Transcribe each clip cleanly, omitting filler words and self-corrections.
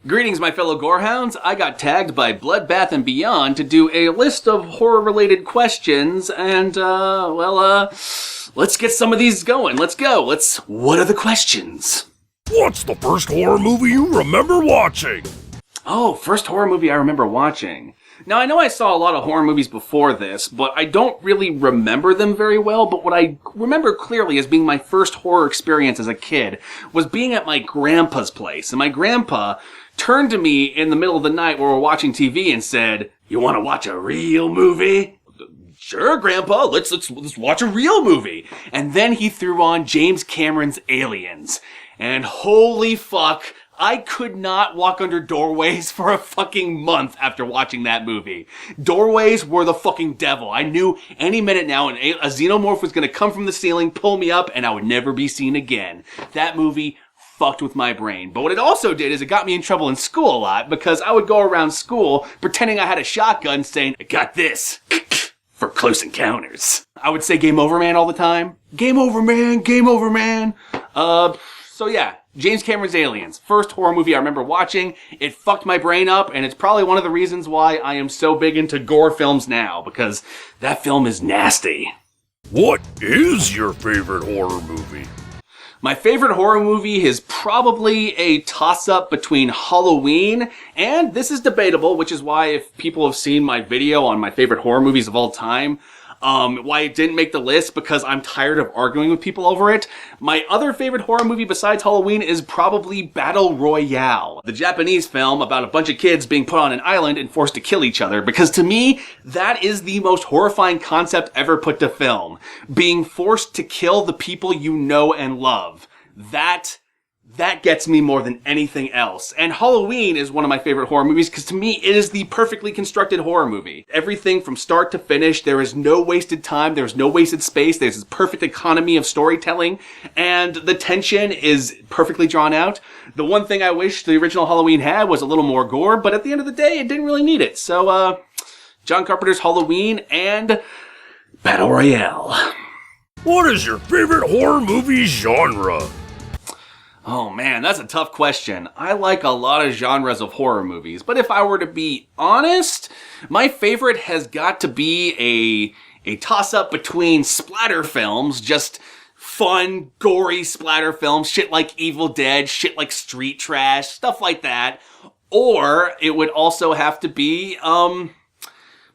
Greetings, my fellow gorehounds. I got tagged by Bloodbath and Beyond to do a list of horror-related questions, and, let's get some of these going. Let's go. What are the questions? What's the first horror movie you remember watching? Oh, first horror movie I remember watching. Now, I know I saw a lot of horror movies before this, but I don't really remember them very well, but what I remember clearly as being my first horror experience as a kid was being at my grandpa's place, and my grandpa turned to me in the middle of the night while we were watching TV and said, "You want to watch a real movie?" "Sure, Grandpa, let's watch a real movie." And then he threw on James Cameron's Aliens. And holy fuck, I could not walk under doorways for a fucking month after watching that movie. Doorways were the fucking devil. I knew any minute now a xenomorph was going to come from the ceiling, pull me up, and I would never be seen again. That movie fucked with my brain. But what it also did is it got me in trouble in school a lot, because I would go around school pretending I had a shotgun saying, "I got this for close encounters." I would say "Game over, man" all the time. "Game over, man, game over, man." So yeah, James Cameron's Aliens. First horror movie I remember watching. It fucked my brain up, and it's probably one of the reasons why I am so big into gore films now, because that film is nasty. What is your favorite horror movie? My favorite horror movie is probably a toss-up between Halloween, and this is debatable, which is why if people have seen my video on my favorite horror movies of all time, why it didn't make the list, because I'm tired of arguing with people over it. My other favorite horror movie besides Halloween is probably Battle Royale, the Japanese film about a bunch of kids being put on an island and forced to kill each other, because to me, that is the most horrifying concept ever put to film. Being forced to kill the people you know and love. That gets me more than anything else. And Halloween is one of my favorite horror movies because to me it is the perfectly constructed horror movie. Everything from start to finish, there is no wasted time, there's no wasted space, there's this perfect economy of storytelling, and the tension is perfectly drawn out. The one thing I wish the original Halloween had was a little more gore, but at the end of the day, it didn't really need it. So, John Carpenter's Halloween and Battle Royale. What is your favorite horror movie genre? Oh man, that's a tough question. I like a lot of genres of horror movies, but if I were to be honest, my favorite has got to be a toss-up between splatter films, just fun, gory splatter films, shit like Evil Dead, shit like Street Trash, stuff like that, or it would also have to be,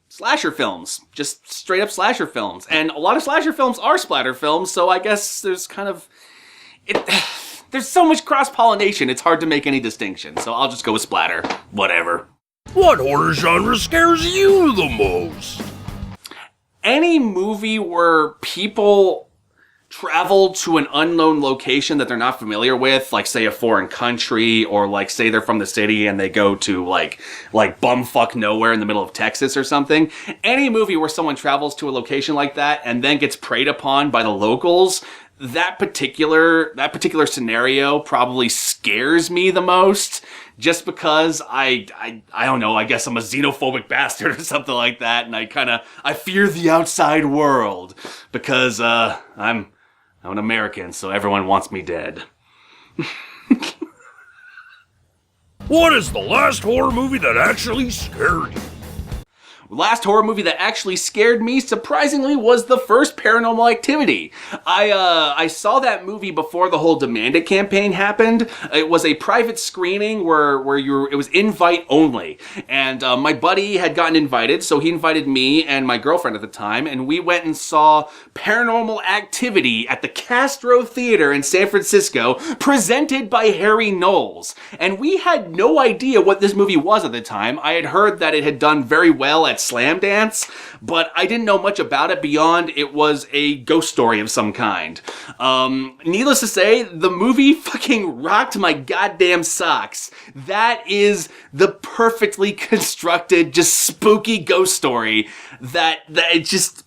slasher films. Just straight up slasher films. And a lot of slasher films are splatter films, so I guess there's kind of... There's so much cross-pollination, it's hard to make any distinction, so I'll just go with splatter. Whatever. What horror genre scares you the most? Any movie where people travel to an unknown location that they're not familiar with, like say a foreign country, or like say they're from the city and they go to like bumfuck nowhere in the middle of Texas or something. Any movie where someone travels to a location like that and then gets preyed upon by the locals, that particular scenario probably scares me the most, just because I don't know, I guess I'm a xenophobic bastard or something like that, and I fear the outside world because I'm an American, so everyone wants me dead. What is the last horror movie that actually scared you? Last horror movie that actually scared me, surprisingly, was the first Paranormal Activity. I saw that movie before the whole Demand It campaign happened. It was a private screening where it was invite only. And my buddy had gotten invited, so he invited me and my girlfriend at the time, and we went and saw Paranormal Activity at the Castro Theater in San Francisco, presented by Harry Knowles. And we had no idea what this movie was at the time. I had heard that it had done very well at Slam Dance, but I didn't know much about it beyond it was a ghost story of some kind. Needless to say, the movie fucking rocked my goddamn socks. That is the perfectly constructed, just spooky ghost story that it just...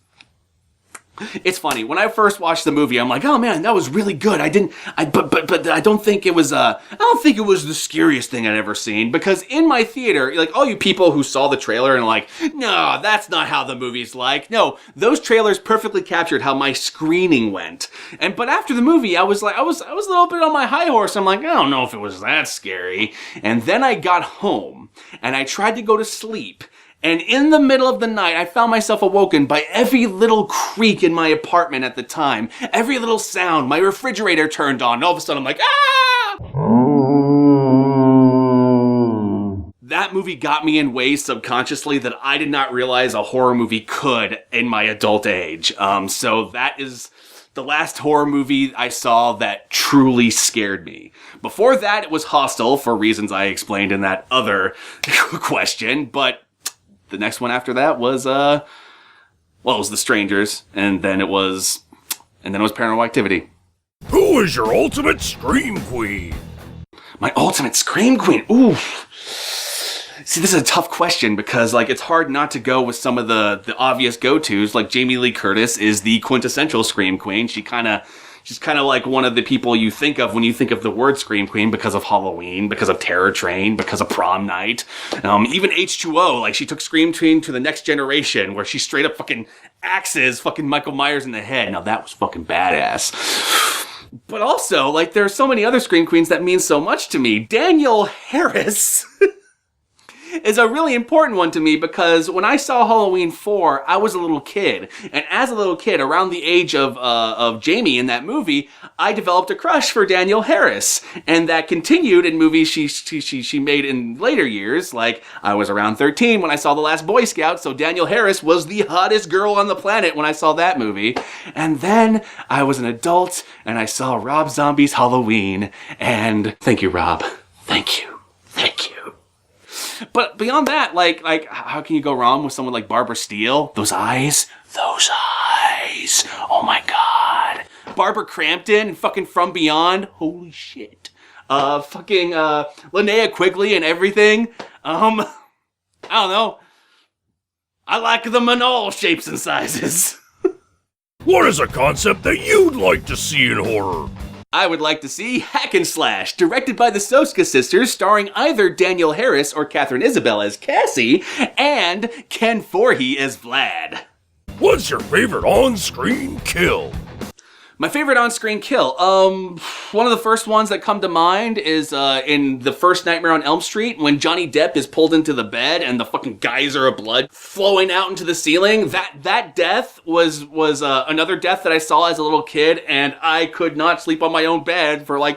It's funny. When I first watched the movie, I'm like, oh man, that was really good. But I don't think it was, I don't think it was the scariest thing I'd ever seen, because in my theater, like all you people who saw the trailer and like, no, that's not how the movie's like. No, those trailers perfectly captured how my screening went. But after the movie, I was a little bit on my high horse. I'm like, I don't know if it was that scary. And then I got home and I tried to go to sleep. And in the middle of the night, I found myself awoken by every little creak in my apartment at the time. Every little sound. My refrigerator turned on. And all of a sudden, I'm like, ah! That movie got me in ways subconsciously that I did not realize a horror movie could in my adult age. So that is the last horror movie I saw that truly scared me. Before that, it was Hostel, for reasons I explained in that other question, but the next one after that was, it was The Strangers, and then it was Paranormal Activity. Who is your ultimate Scream Queen? My ultimate Scream Queen? Ooh. See, this is a tough question because, like, it's hard not to go with some of the obvious go-tos. Like, Jamie Lee Curtis is the quintessential Scream Queen. She's kind of like one of the people you think of when you think of the word Scream Queen because of Halloween, because of Terror Train, because of Prom Night. Even H2O, like she took Scream Queen to the next generation where she straight up fucking axes fucking Michael Myers in the head. Now that was fucking badass. But also, like, there are so many other Scream Queens that mean so much to me. Danielle Harris is a really important one to me because when I saw Halloween 4, I was a little kid. And as a little kid, around the age of Jamie in that movie, I developed a crush for Danielle Harris. And that continued in movies she made in later years. Like, I was around 13 when I saw The Last Boy Scout, so Danielle Harris was the hottest girl on the planet when I saw that movie. And then I was an adult and I saw Rob Zombie's Halloween. And thank you, Rob. Thank you. Thank you. But beyond that, like, how can you go wrong with someone like Barbara Steele? Those eyes. Oh my God. Barbara Crampton, fucking From Beyond. Holy shit. Linnea Quigley and everything. I don't know. I like them in all shapes and sizes. What is a concept that you'd like to see in horror? I would like to see Hack and Slash, directed by the Soska sisters, starring either Danielle Harris or Catherine Isabel as Cassie, and Ken Foree as Vlad. What's your favorite on-screen kill? My favorite on-screen kill? One of the first ones that come to mind is in the first Nightmare on Elm Street when Johnny Depp is pulled into the bed and the fucking geyser of blood flowing out into the ceiling. That death was another death that I saw as a little kid, and I could not sleep on my own bed for a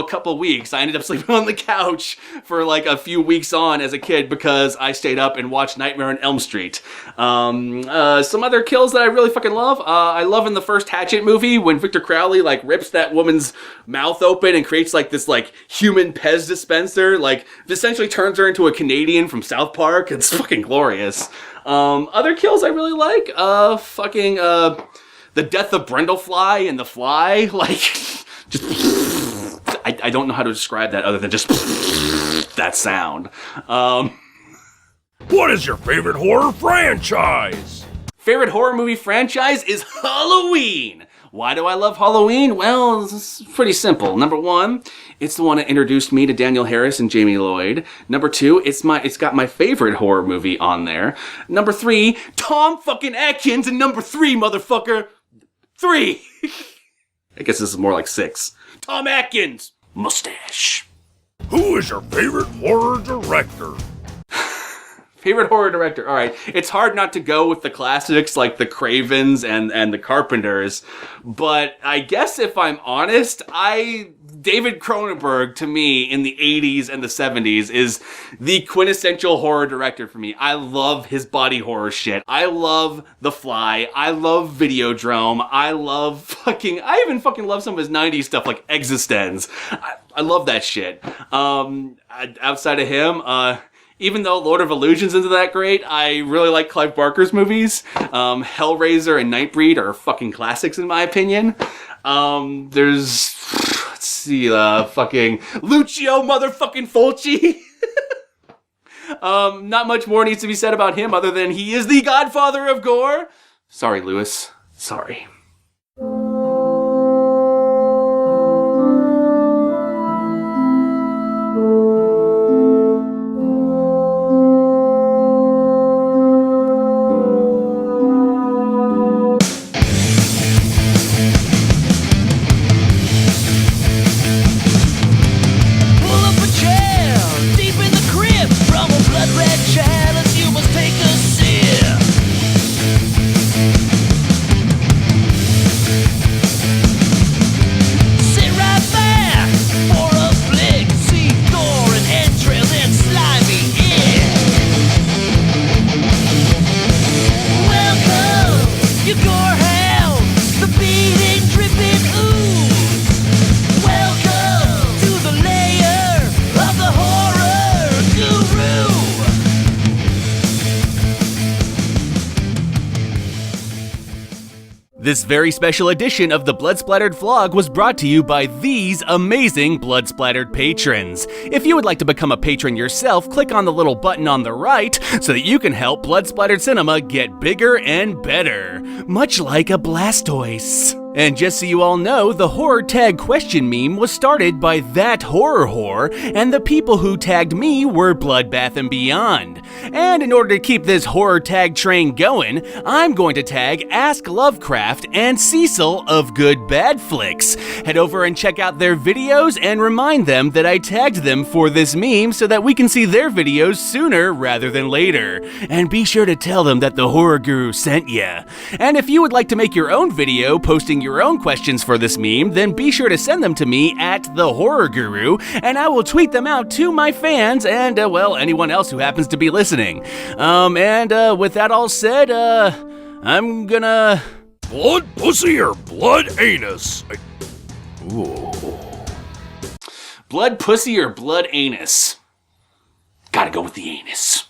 couple weeks. I ended up sleeping on the couch for like a few weeks on as a kid because I stayed up and watched Nightmare on Elm Street. Some other kills that I really fucking love. I love in the first Hatchet movie when Victor Crowley like rips that woman's mouth open and creates like this like human Pez dispenser, like essentially turns her into a Canadian from South Park. It's fucking glorious. Other kills I really like, the death of Brundlefly and The Fly, like just I don't know how to describe that other than just that sound. What is your favorite horror franchise? Favorite horror movie franchise is Halloween. Why do I love Halloween? Well, it's pretty simple. Number one, it's the one that introduced me to Danielle Harris and Jamie Lloyd. Number two, it's got my favorite horror movie on there. Number three, Tom fucking Atkins, and number three, motherfucker, 3. I guess this is more like 6. Tom Atkins, mustache. Who is your favorite horror director? Favorite horror director. All right. It's hard not to go with the classics like the Cravens and the Carpenters. But I guess if I'm honest, David Cronenberg to me in the 80s and the 70s is the quintessential horror director for me. I love his body horror shit. I love The Fly. I love Videodrome. I even fucking love some of his 90s stuff like Existenz. I love that shit. Outside of him, even though Lord of Illusions isn't that great, I really like Clive Barker's movies. Hellraiser and Nightbreed are fucking classics in my opinion. There's, let's see, fucking Lucio motherfucking Fulci. Not much more needs to be said about him other than he is the godfather of gore. Sorry, Lewis. Sorry. This very special edition of the Blood Splattered Vlog was brought to you by these amazing Blood Splattered Patrons. If you would like to become a patron yourself, click on the little button on the right so that you can help Blood Splattered Cinema get bigger and better, much like a Blastoise. And just so you all know, the horror tag question meme was started by That Horror Whore, and the people who tagged me were Bloodbath and Beyond. And in order to keep this horror tag train going, I'm going to tag Ask Lovecraft and Cecil of Good Bad Flicks. Head over and check out their videos and remind them that I tagged them for this meme so that we can see their videos sooner rather than later. And be sure to tell them that the Horror Guru sent ya. And if you would like to make your own video posting your own questions for this meme, then be sure to send them to me at The Horror Guru, and I will tweet them out to my fans and, well, anyone else who happens to be listening. With that all said, I'm gonna... Blood pussy or blood anus? Ooh. Blood pussy or blood anus? Gotta go with the anus.